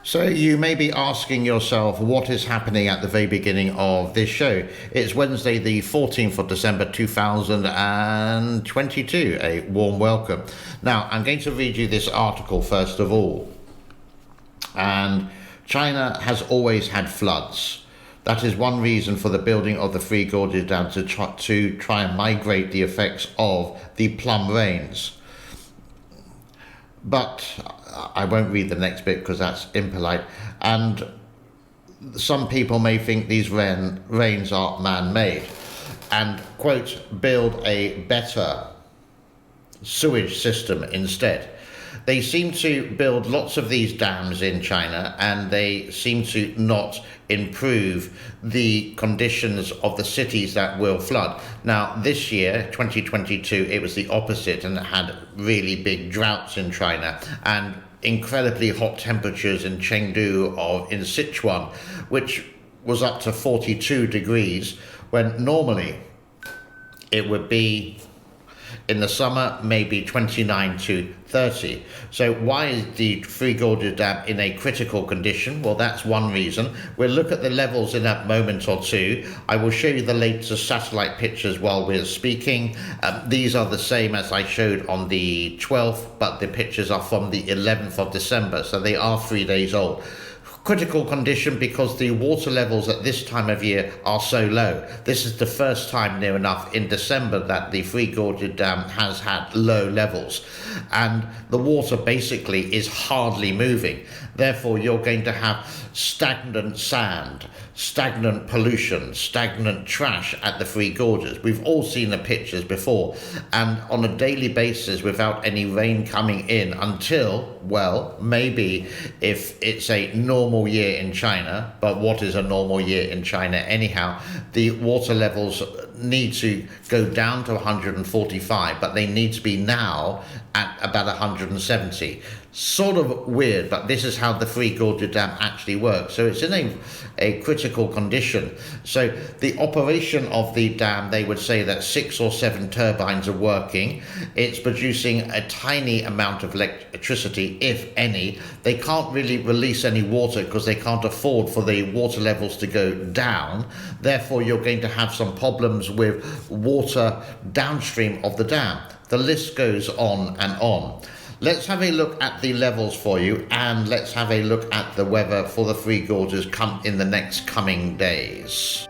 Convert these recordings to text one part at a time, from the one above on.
So you may be asking yourself what is happening at the very beginning of this show. It's Wednesday the 14th of December 2022. A warm welcome. Now I'm going to read you this article first of all. And China has always had floods. That is one reason for the building of the Three Gorges Dam to try and migrate the effects of the plum rains. But I won't read the next bit because that's impolite. And some people may think these rains are man-made and, quote, build a better sewage system instead. They seem to build lots of these dams in China and they seem to not improve the conditions of the cities that will flood. Now, this year, 2022, it was the opposite and it had really big droughts in China and incredibly hot temperatures in Chengdu in Sichuan, which was up to 42 degrees, when normally it would be in the summer, maybe 29 to 30. So why is the Three Gorges Dam in a critical condition? Well, that's one reason. We'll look at the levels in a moment or two. I will show you the latest satellite pictures while we're speaking. These are the same as I showed on the 12th, but the pictures are from the 11th of December, so they are 3 days old. Critical condition because the water levels at this time of year are so low. This is the first time near enough in December that the Three Gorges Dam has had low levels, and the water basically is hardly moving. Therefore, you're going to have stagnant sand, stagnant pollution, stagnant trash at the Three Gorges. We've all seen the pictures before, and on a daily basis without any rain coming in until, well, maybe if it's a normal year in China, but what is a normal year in China anyhow, the water levels need to go down to 145, but they need to be now at about 170. Sort of weird, but this is how the Three Gorges Dam actually works. So it's in a critical condition. So the operation of the dam, they would say that 6 or 7 turbines are working. It's producing a tiny amount of electricity, if any. They can't really release any water because they can't afford for the water levels to go down. Therefore, you're going to have some problems with water downstream of the dam. The list goes on and on. Let's have a look at the levels for you, and let's have a look at the weather for the Three Gorges in the next coming days.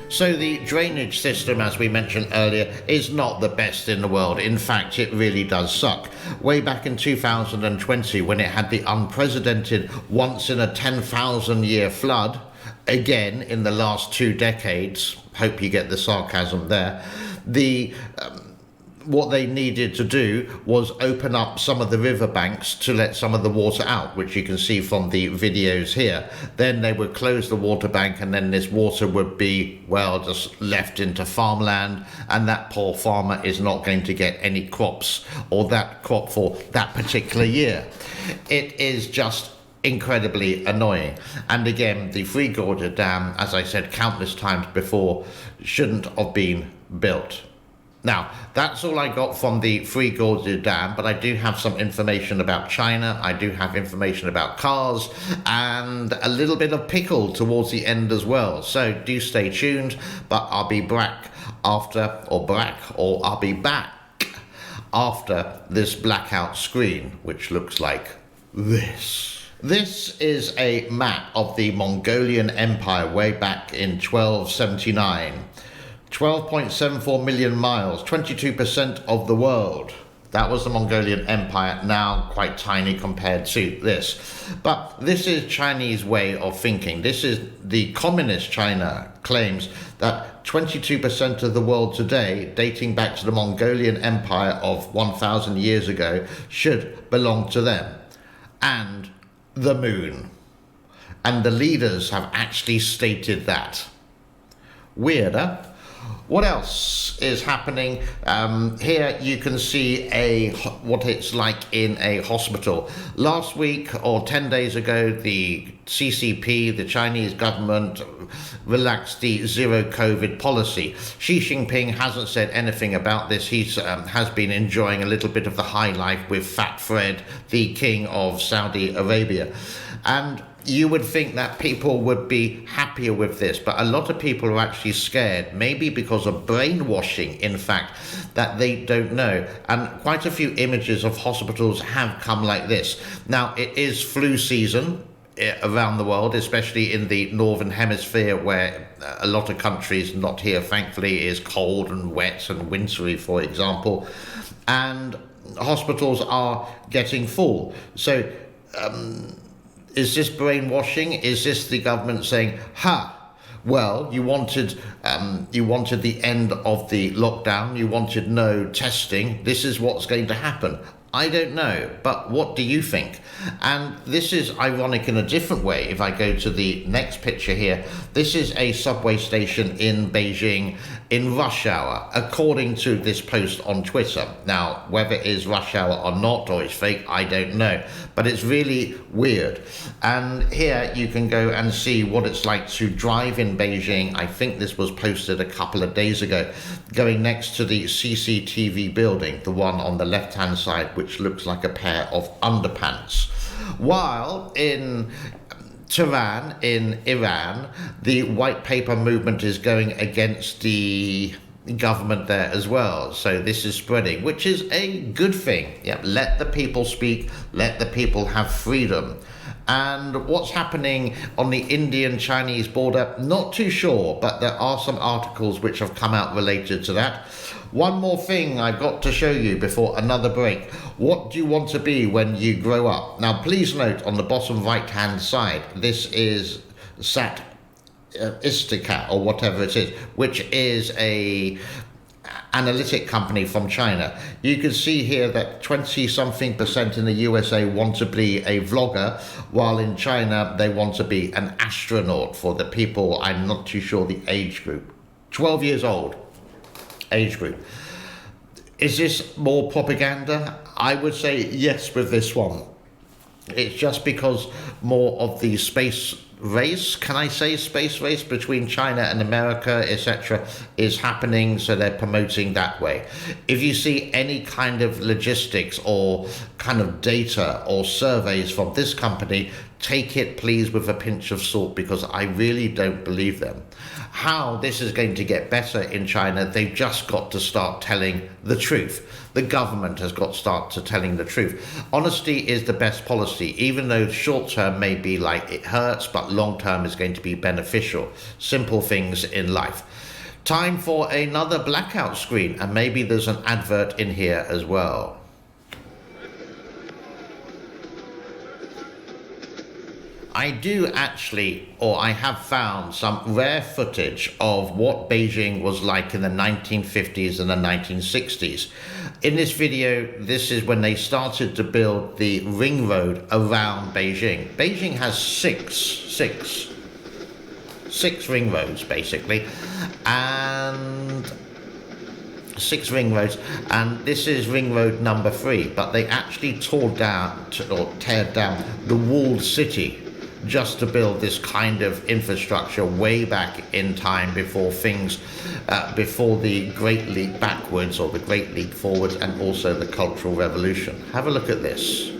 So the drainage system, as we mentioned earlier, is not the best in the world. In fact, it really does suck. Way back in 2020, when it had the unprecedented once-in-a-10,000-year flood, again in the last 2 decades, hope you get the sarcasm there, what they needed to do was open up some of the riverbanks to let some of the water out, which you can see from the videos here. Then they would close the water bank, and then this water would be, well, just left into farmland, and that poor farmer is not going to get any crops or that crop for that particular year. It is just incredibly annoying. And again, the Three Gorges Dam, as I said countless times before, shouldn't have been built. Now, that's all I got from the Three Gorges Dam, but I do have some information about China, I do have information about cars, and a little bit of Pickle towards the end as well. So do stay tuned, but I'll be back after this blackout screen, which looks like this. This is a map of the Mongolian Empire way back in 1279. 12.74 million miles, 22% of the world. That was the Mongolian Empire, now quite tiny compared to this. But this is Chinese way of thinking. This is the communist China claims that 22% of the world today, dating back to the Mongolian Empire of 1,000 years ago, should belong to them. And the moon. And the leaders have actually stated that. Weird, huh? What else is happening? Here you can see what it's like in a hospital. Last week or 10 days ago, the CCP, the Chinese government, relaxed the zero COVID policy. Xi Jinping hasn't said anything about this. He has been enjoying a little bit of the high life with Fat Fred, the king of Saudi Arabia. And you would think that people would be happier with this, but a lot of people are actually scared, maybe because of brainwashing, in fact, that they don't know. And quite a few images of hospitals have come like this. Now, it is flu season around the world, especially in the northern hemisphere, where a lot of countries, not here thankfully, is cold and wet and wintry, for example, and hospitals are getting full. So is this brainwashing? Is this the government saying, well, you wanted the end of the lockdown, you wanted no testing, this is what's going to happen? I don't know, but what do you think? And this is ironic in a different way. If I go to the next picture here, this is a subway station in Beijing in rush hour, according to this post on Twitter. Now, whether it is rush hour or not, or it's fake, I don't know. But it's really weird. And here you can go and see what it's like to drive in Beijing. I think this was posted a couple of days ago, going next to the CCTV building, the one on the left-hand side, which looks like a pair of underpants. While in Tehran, in Iran, the white paper movement is going against the government there as well. So this is spreading, which is a good thing. Yeah, let the people speak, let the people have freedom. And what's happening on the Indian-Chinese border, not too sure, but there are some articles which have come out related to that. One more thing I've got to show you before another break. What do you want to be when you grow up? Now, please note on the bottom right-hand side, this is Sat Istika, or whatever it is, which is a analytic company from China. You can see here that 20-something% in the USA want to be a vlogger, while in China they want to be an astronaut. For the people, I'm not too sure the age group. 12 years old age group. Is this more propaganda? I would say yes with this one. It's just because more of the space race, can I say space race between China and America, etc., is happening, so they're promoting that way. If you see any kind of logistics or kind of data or surveys from this company, take it please with a pinch of salt, because I really don't believe them. How this is going to get better in China, they've just got to start telling the truth. The government has got to start to telling the truth. Honesty is the best policy, even though short term may be like it hurts, but long term is going to be beneficial. Simple things in life. Time for another blackout screen, and maybe there's an advert in here as well. I do actually, or I have found some rare footage of what Beijing was like in the 1950s and the 1960s. In this video, this is when they started to build the ring road around Beijing. Beijing has six ring roads, basically, and 6 ring roads, and this is ring road number 3, but they actually tear down the walled city just to build this kind of infrastructure way back in time, before before the Great Leap backwards or the Great Leap forwards, and also the Cultural Revolution. Have a look at this.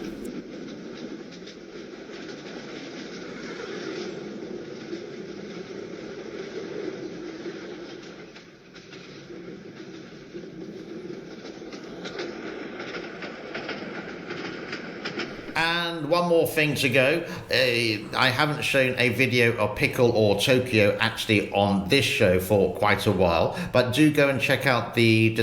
And And one more thing to go. I haven't shown a video of Pickle or Tokyo actually on this show for quite a while, but do go and check out the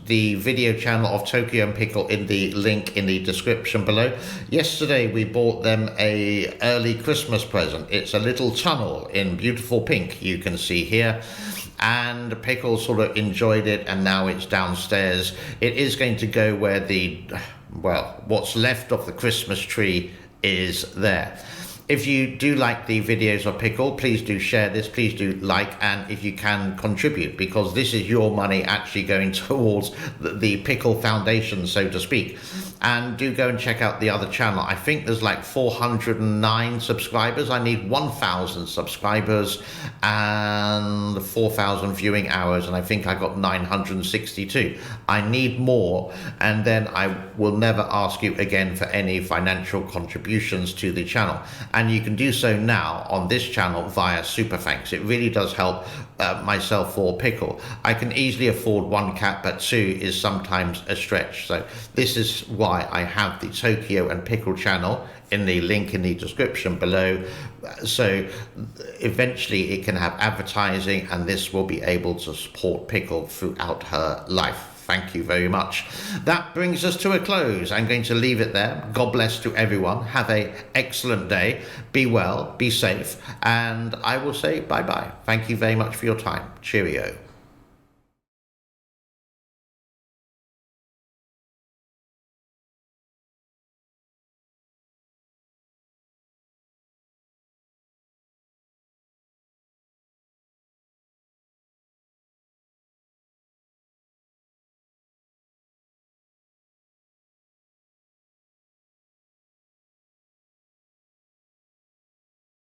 video channel of Tokyo and Pickle in the link in the description below. Yesterday we bought them a early Christmas present. It's a little tunnel in beautiful pink, you can see here. And Pickle sort of enjoyed it, and now it's downstairs. It is going to go where what's left of the Christmas tree is there. If you do like the videos of Pickle, please do share this, please do like, and if you can, contribute, because this is your money actually going towards the Pickle Foundation, so to speak. And do go and check out the other channel. I think there's like 409 subscribers. I need 1,000 subscribers and 4,000 viewing hours, and I think I got 962. I need more, and then I will never ask you again for any financial contributions to the channel. And you can do so now on this channel via Super Thanks. It really does help myself or Pickle. I can easily afford one cat, but two is sometimes a stretch. So this is why I have the Tokyo and Pickle channel in the link in the description below. So eventually it can have advertising, and this will be able to support Pickle throughout her life. Thank you very much. That brings us to a close. I'm going to leave it there. God bless to everyone. Have an excellent day. Be well, be safe, and I will say bye-bye. Thank you very much for your time. Cheerio.